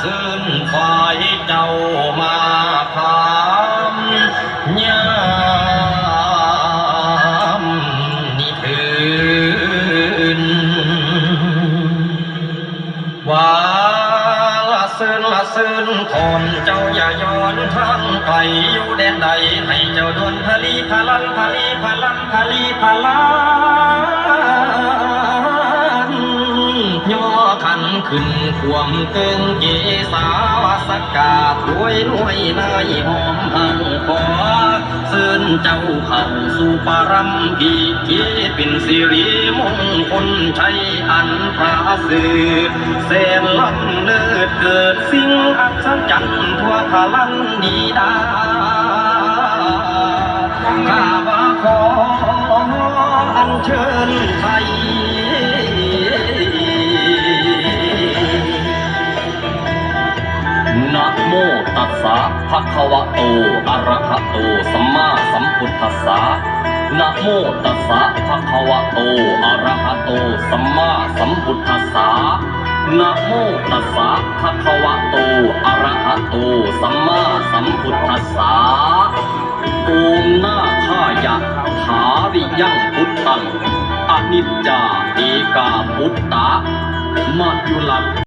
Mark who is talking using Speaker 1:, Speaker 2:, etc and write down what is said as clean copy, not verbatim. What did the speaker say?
Speaker 1: ซื่นฝ่ายเจ้ามาพามยามนิคืนว่าละซื่นคนเจ้าอย่าย้อนทางไปอยู่แดนใดให้เจ้าดวนพลีพลันย่อขันขึ้นความเกิงเกสาวสกาถวยรวยนายหอมหังขอซื่นเจ้าเข้าสู่ปรำพีเกเป็นสิริมงคลชัยอันพระสืบเส้นล้ำเลิศเกิดสิ่งอัศจรรย์ทั่วพลังดีดาข้าว่าขออัญเชิญไทยนะโมตัสสะภะคะวะโตอะระหะโตสัมมาสัมพุทธัสสะนะโมตัสสะภะคะวะโตอะระหะโตสัมมาสัมพุทธัสสะนะโมตัสสะภะคะวะโตอะระหะโตสัมมาสัมพุทธัสสะโอมนาคายะถาวิยังพุทธังอนิจจาเอกาพุตตะมายุลัก